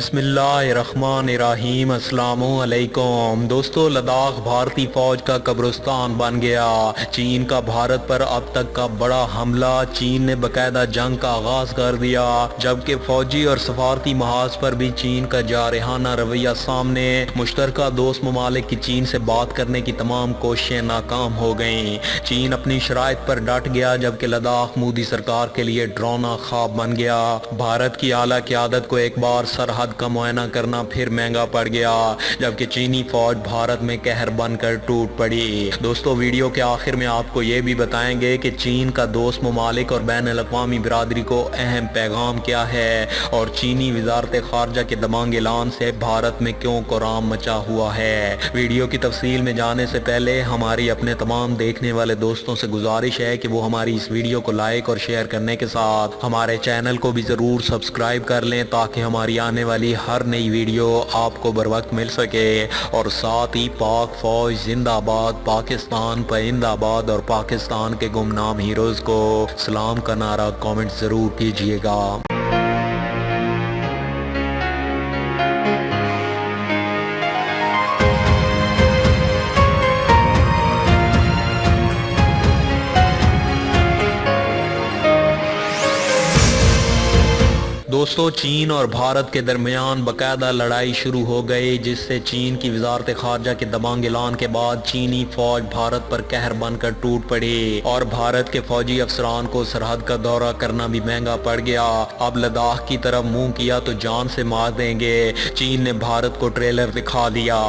बिस्मिल्लाहिर्रहमानिर्रहीम। अस्सलाम वालेकुम दोस्तों, लद्दाख भारतीय फौज का कब्रिस्तान बन गया। चीन का भारत पर अब तक का बड़ा हमला, चीन ने बकायदा जंग का आगाज कर दिया, जबकि फौजी और सफारती महाज पर भी चीन का जारहाना रवैया सामने। मुश्तरका दोस्त ममालिक की चीन से बात करने की तमाम कोशिशें नाकाम हो गईं। चीन अपनी शराइत पर डट गया, जबकि लद्दाख मोदी सरकार के लिए डरावना ख्वाब बन गया। भारत की आला क़यादत को एक बार सरहद का मुआयना करना फिर महंगा पड़ गया, जबकि चीनी फौज भारत में कहर बनकर टूट पड़ी। दोस्तों, वीडियो के आखिर में आपको ये भी बताएंगे कि चीन का दोस्त ममालिक और बैन अल-अक़वामी बिरादरी को अहम पैगाम क्या है, और चीनी वज़ारत ख़ारजा के दबंग ऐलान से भारत में क्यों कोहराम मचा हुआ है। वीडियो की तफसील में जाने से पहले हमारी अपने तमाम देखने वाले दोस्तों से गुजारिश है कि वो हमारी इस वीडियो को लाइक और शेयर करने के साथ हमारे चैनल को भी ज़रूर सब्सक्राइब कर लें, ताकि हमारी आने वाली हर नई वीडियो आपको बर वक्त मिल सके। और साथ ही पाक फौज जिंदाबाद, पाकिस्तान परिंदाबाद और पाकिस्तान के गुमनाम हीरोज़ को सलाम का नारा कमेंट ज़रूर कीजिएगा। दोस्तों, चीन और भारत के दरमियान बाकायदा लड़ाई शुरू हो गई, जिससे चीन की वज़ारत ख़ारजा के दबंग ऐलान के बाद चीनी फौज भारत पर कहर बनकर टूट पड़ी और भारत के फौजी अफसरान को सरहद का दौरा करना भी महंगा पड़ गया। अब लद्दाख की तरफ मुंह किया तो जान से मार देंगे। चीन ने भारत को ट्रेलर दिखा दिया।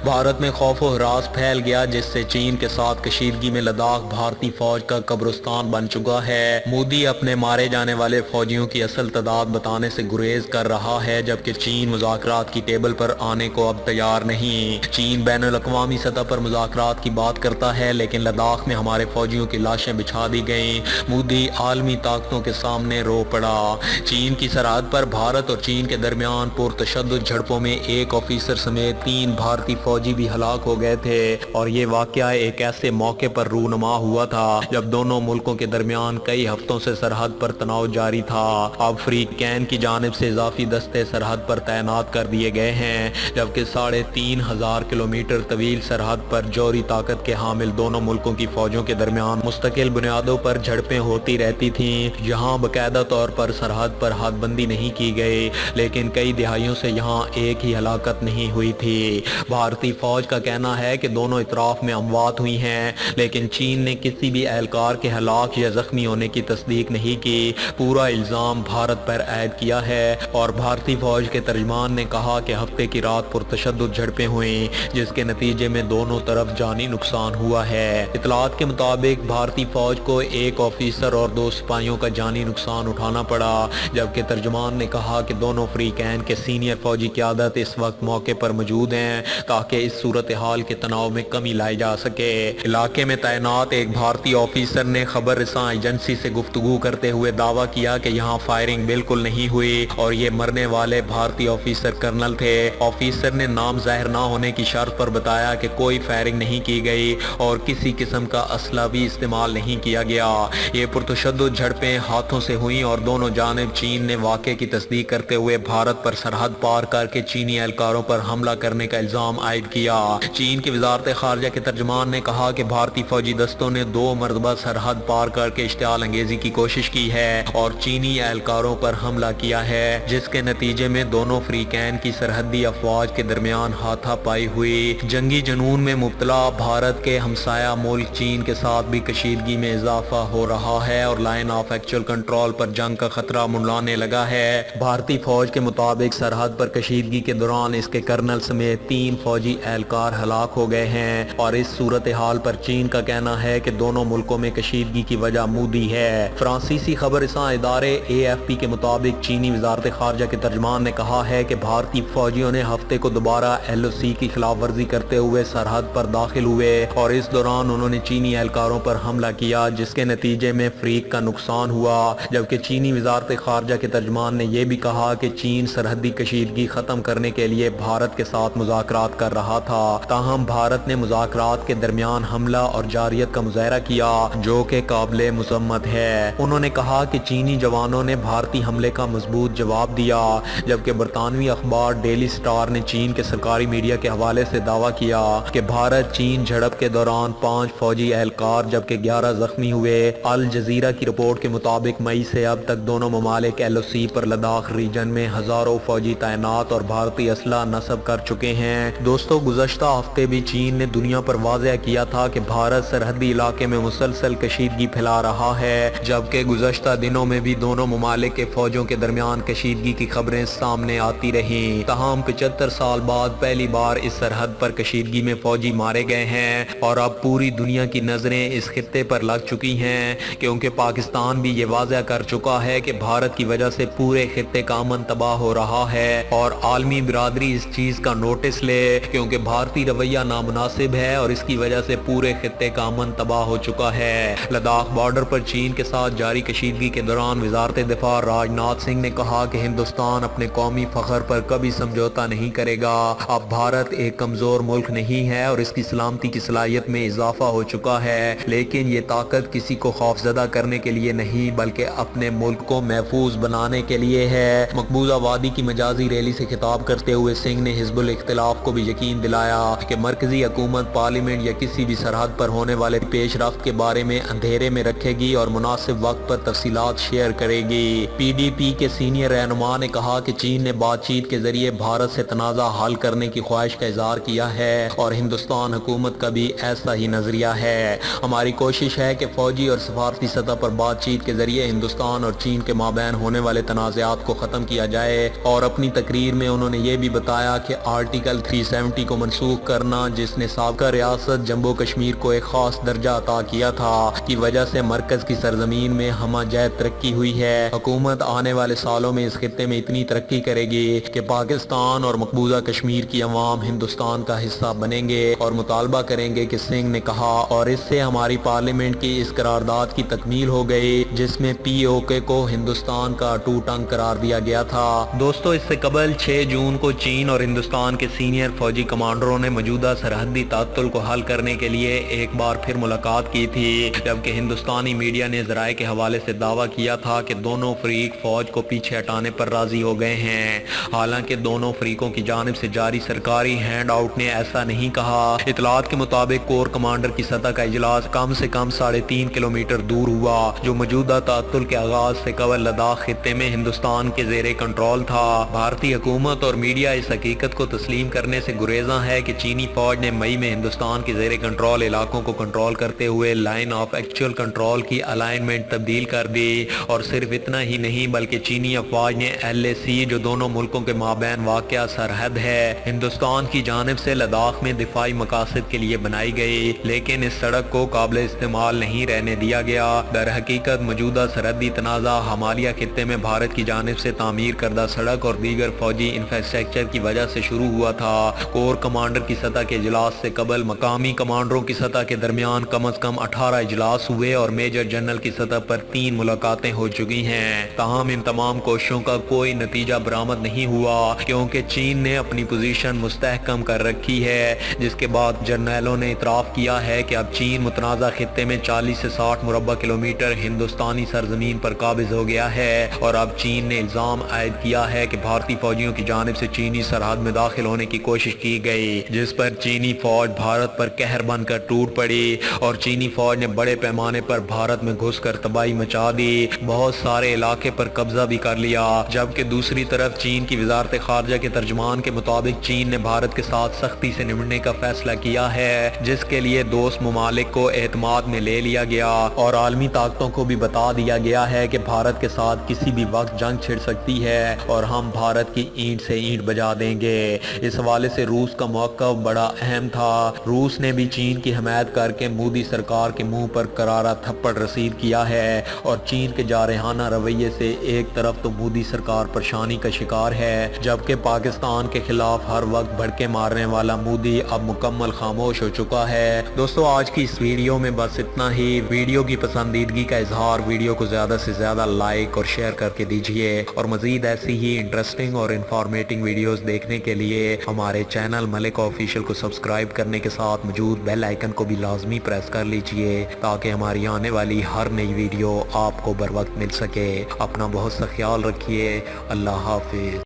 भारत में खौफ व हरास फैल गया, जिससे चीन के साथ कशीदगी में लद्दाख भारतीय फौज का कब्रिस्तान बन चुका है। मोदी अपने मारे जाने वाले फौजियों की असल तादाद बताने से गुरेज कर रहा है, जबकि चीन मुज़ाकरात की टेबल पर आने को अब तैयार नहीं। चीन बैन अल-अक़वामी सतह पर मुज़ाकरात की बात करता है, लेकिन लद्दाख में हमारे फौजियों की लाशें बिछा दी गईं। मोदी आलमी ताकतों के सामने रो पड़ा। चीन की सरहद पर भारत और चीन के दरमियान पुरतशद्दुद झड़पों में एक ऑफिसर समेत 3 भारतीय फौजी भी हलाक हो गए थे, और ये वाकया एक ऐसे मौके पर रूनुमा हुआ था जब दोनों मुल्कों के दरमियान कई हफ्तों से सरहद पर तनाव जारी था। अब फ्री कैन की जानिब से इजाफी दस्ते सरहद पर तैनात कर दिए गए हैं, जबकि 3,500 किलोमीटर तवील सरहद पर जौहरी ताकत के हामिल दोनों मुल्कों की फौजों के दरमियान मुस्तकिल बुनियादों पर झड़पें होती रहती थीं। यहाँ बाकायदा तौर पर सरहद पर हदबंदी नहीं की गई, लेकिन कई दिहाइयों से यहाँ एक ही हलाकत नहीं हुई थी। भारतीय फौज का कहना है कि दोनों इतराफ में अमवात हुई हैं, लेकिन चीन ने किसी भी एहलकार के हलाक या जख्मी होने की तस्दीक नहीं की। पूरा इल्ज़ाम भारत पर ऐड किया है, और भारतीय फौज के तर्जमान ने कहा कि हफ्ते की रात पुरतशद्दुद झड़पें हुई, जिसके नतीजे में दोनों तरफ जानी नुकसान हुआ है। इतलात के मुताबिक भारतीय फौज को एक ऑफिसर और 2 सिपाहियों का जानी नुकसान उठाना पड़ा, जबकि तर्जमान ने कहा कि दोनों फ्री कैन के सीनियर फौजी क़यादत इस वक्त मौके पर मौजूद हैं, ताकि इस सूरत हाल के तनाव में कमी लाई जा सके। इलाके में तैनात एक भारतीय ऑफिसर ने खबर रसां एजेंसी से गुफ्तगू करते हुए दावा किया कि यहाँ फायरिंग बिल्कुल नहीं हुई और ये मरने वाले भारतीय ऑफिसर कर्नल थे। ऑफिसर ने नाम जाहिर ना होने की शर्त पर बताया कि कोई फायरिंग नहीं की गई और किसी किस्म का असला भी इस्तेमाल नहीं किया गया। ये पुरतशद्दुद झड़पें हाथों से हुई और दोनों जानिब चीन ने वाक़े की तस्दीक करते हुए भारत पर सरहद पार करके चीनी एहलकारों पर हमला करने का इल्ज़ाम आयद किया। चीन की वज़ारत ख़ारजा के तर्जमान ने कहा कि भारतीय फौजी दस्तों ने 2 मरतबा सरहद पार करके इश्तिआल अंगेजी की कोशिश की है और चीनी एहलकारों पर हमला किया है, जिसके नतीजे में दोनों फ्री कैन की सरहदी अफवाज के दरमियान हाथापाई हुई। जंगी जुनून में मुब्तला भारत के हमसाया मुल्क चीन के साथ भी कशीदगी में इजाफा हो रहा है और लाइन ऑफ एक्चुअल कंट्रोल पर जंग का खतरा मंडराने लगा है। भारतीय फौज के मुताबिक सरहद पर कशीदगी के दौरान इसके कर्नल समेत 3 फौजी एहलकार हलाक हो गए हैं, और इस सूरत हाल पर चीन का कहना है कि दोनों मुल्कों में कशीदगी की वजह मोदी है। फ्रांसीसी खबर रसां इदारे AFP के मुताबिक चीनी वज़ारत ख़ारजा के तर्जमान ने कहा है कि भारतीय फौजियों ने हफ्ते को दोबारा LOC की खिलाफ वर्जी करते हुए सरहद पर दाखिल हुए और इस दौरान उन्होंने चीनी एहलकारों पर हमला किया, जिसके नतीजे में फ्रीक का नुकसान हुआ। जबकि चीनी वज़ारत ख़ारजा के तर्जमान ने यह भी कहा कि चीन सरहदी कशीदगी ख़त्म करने के लिए भारत के साथ मुज़ाकरात कर रहा था, ताहम भारत ने मुज़ाकरात के दरमियान हमला और जारियत का मुज़ाहरा किया, जो कि काबिल मज़म्मत है। उन्होंने कहा कि चीनी जवानों ने भारतीय हमले का मजबूत जवाब दिया, जबकि बरतानवी अखबार डेली स्टार ने चीन के सरकारी मीडिया के हवाले से दावा किया कि भारत चीन झड़प के दौरान 5 फौजी एहलकार जबकि 11 जख्मी हुए। अल जजीरा की रिपोर्ट के मुताबिक मई से अब तक दोनों ममालिक LOC पर लद्दाख रीजन में हजारों फौजी तैनात और भारतीय असला नस्ब कर चुके हैं। दोस्तों, गुज़श्ता हफ्ते भी चीन ने दुनिया पर वाज़ेह किया था कि भारत सरहदी इलाके में मुसलसल कशीदगी फैला रहा है, जबकि गुज़श्ता दिनों में भी दोनों ममालिक के फौजों के दरमियान कशीदगी की खबरें सामने आती रही। तमाम 75 साल बाद पहली बार इस सरहद पर कशीदगी में फौजी मारे गए हैं और अब पूरी दुनिया की नजरें इस खित्ते पर लग चुकी हैं, क्योंकि पाकिस्तान भी ये वाज़ेह कर चुका है कि भारत की वजह से पूरे खित्ते का अमन तबाह हो रहा है और आलमी बिरादरी इस चीज का नोटिस ले, क्योंकि भारतीय रवैया नामुनासिब है और इसकी वजह से पूरे खित्ते का अमन तबाह हो चुका है। लद्दाख बॉर्डर पर चीन के साथ जारी कशीदगी के दौरान वजारत दिफा राजनाथ सिंह ने कहा कि हिंदुस्तान अपने कौमी फखर पर कभी समझौता नहीं करेगा। अब भारत एक कमजोर मुल्क नहीं है और इसकी सलामती की सलाहियत में इजाफा हो चुका है, लेकिन ये ताकत किसी को खौफजदा करने के लिए नहीं बल्कि अपने मुल्क को महफूज बनाने के लिए है। मकबूजा वादी की मजाजी रैली से खिताब करते हुए सिंह ने हिजबुल इख्तिलाफ को भी यकीन दिलाया कि मरकजी हुकूमत पार्लियामेंट या किसी भी सरहद पर होने वाले पेशरफ्त के बारे में अंधेरे में रखेगी और मुनासिब वक्त पर तफसीलात शेयर करेगी। PDP के सीनियर रहनुमा ने कहा कि चीन ने बातचीत के जरिए भारत से तनाज़ा हल करने की ख्वाहिश का इजहार किया है और हिंदुस्तान हुकूमत का भी ऐसा ही नजरिया है। हमारी कोशिश है कि फौजी और सफारती सतह पर बातचीत के जरिए हिंदुस्तान और चीन के माबैन होने वाले तनाज़ात को ख़त्म किया जाए। और अपनी तकरीर में उन्होंने ये भी बताया कि आर्टिकल 370 को मनसूख करना, जिसने साबका रियासत जम्मू कश्मीर को एक खास दर्जा अता किया था, की वजह से मरकज की सरजमीन में हमाजैत तरक्की हुई है। हुकूमत आने वाले सालों में इस खित्ते में इतनी तरक्की करेगी कि पाकिस्तान और मकबूजा कश्मीर की अवाम हिंदुस्तान का हिस्सा बनेंगे और मुतालबा करेंगे कि सिंह ने कहा। और इससे हमारी पार्लियामेंट की इस करारदाद की तकमील हो गई जिसमें POK को हिंदुस्तान का अटूट अंग करार दिया गया था। दोस्तों, इससे कबल 6 जून को चीन और हिंदुस्तान के सीनियर फौजी कमांडरों ने मौजूदा सरहदी तातुल को हल करने के लिए एक बार फिर मुलाकात की थी, जबकि हिंदुस्तानी मीडिया ने ज़राए के हवाले से दावा किया था कि दोनों फरीक फौज को पीछे हटाने पर राजी हो गए हैं। हालांकि दोनों फरीकों की जानिब से जारी सरकारी हैंड आउट ने ऐसा नहीं कहा। इतलात के मुताबिक कोर कमांडर की सतह का इजलास कम से कम 3.5 किलोमीटर दूर हुआ, जो मौजूदा तातुल के आगाज से कबल लद्दाख खित्ते में हिंदुस्तान के जेरे कंट्रोल था। भारतीय हुकूमत और मीडिया इस हकीकत को तस्लीम करने से गुरेजा है कि चीनी फौज ने मई में हिंदुस्तान के जेरे कंट्रोल इलाकों को कंट्रोल करते हुए लाइन ऑफ एक्चुअल कंट्रोल की अलाइनमेंट तब्दील कर दी। और सिर्फ इतना ही नहीं बल्कि चीनी अफवाज ने LAC, जो दोनों मुल्कों के माबैन वाक़या सरहद है, हिंदुस्तान की जानिब से लद्दाख में दिफाई मकासद के लिए बनाई गई, लेकिन इस सड़क को काबिल इस्तेमाल नहीं रहने दिया गया। दर हकीकत मौजूदा सरहदी तनाज़ा हमालिया खित्ते में भारत की जानिब से तामीर करदा सड़क और दीगर फौजी इंफ्रास्ट्रक्चर की वजह से शुरू हुआ था। कोर कमांडर की सतह के इजलास से कबल मकामी कमांडरों की सतह के दरमियान कम अज कम 18 इजलास हुए और मेजर जनरल की सतह पर 3 मुलाकातें हो चुकी हैं। ताहम इन तमाम कोशिशों का कोई नतीजा बरामद नहीं हुआ, क्योंकि चीन ने अपनी पोजीशन मुस्तहकम कर रखी है, जिसके बाद जर्नैलों ने इतराफ किया है कि अब चीन मुतनाज़ा खित्ते में 40 से 60 मुरब्बा किलोमीटर हिंदुस्तानी सरजमीन पर काबिज हो गया है। और अब चीन ने इल्जाम आयद किया है कि भारतीय फौजियों की जानिब से चीनी सरहद में दाखिल होने की कोशिश की गई, जिस पर चीनी फौज भारत पर कहर बनकर टूट पड़ी और चीनी फौज ने बड़े पैमाने पर भारत में घुसकर तबाही मचा दी, बहुत सारे इलाके पर कब्जा भी कर लिया। जबकि दूसरी तरफ चीन की वजारत खारजा के तर्जमान के मुताबिक चीन ने भारत के साथ सख्ती से निपटने का फैसला किया है, जिसके लिए दोस्त ममालिक को एतमाद में ले लिया गया और आलमी ताकतों को भी बता दिया गया है कि भारत के साथ किसी भी वक्त जंग छिड़ सकती है और हम भारत की ईंट से ईंट बजा देंगे। इस हवाले से रूस का मौक़िफ़ बड़ा अहम था। रूस ने भी चीन की हमायत करके मोदी सरकार के मुंह पर करारा थप्पड़ रसीद किया है और चीन के जारहाना रवैये से एक तरफ तो मोदी सरकार परेशानी का शिकार है, जबकि पाकिस्तान के खिलाफ हर वक्त भड़के मारने वाला मोदी अब मुकम्मल खामोश हो चुका है। दोस्तों, आज की इस वीडियो में बस इतना ही। वीडियो की पसंदीदगी का इजहार वीडियो को ज़्यादा से ज़्यादा लाइक और शेयर करके दीजिए और मज़ीद ऐसी ही इंटरेस्टिंग और इंफॉर्मेटिव वीडियोस देखने के लिए हमारे चैनल मलिक ऑफिशियल को सब्सक्राइब करने के साथ मौजूद बेल आइकन को भी लाजमी प्रेस कर लीजिए ताकि हमारी आने वाली हर नई वीडियो आपको बर वक्त मिल सके। अपना बहुत सा خیال رکھیے۔ اللہ حافظ۔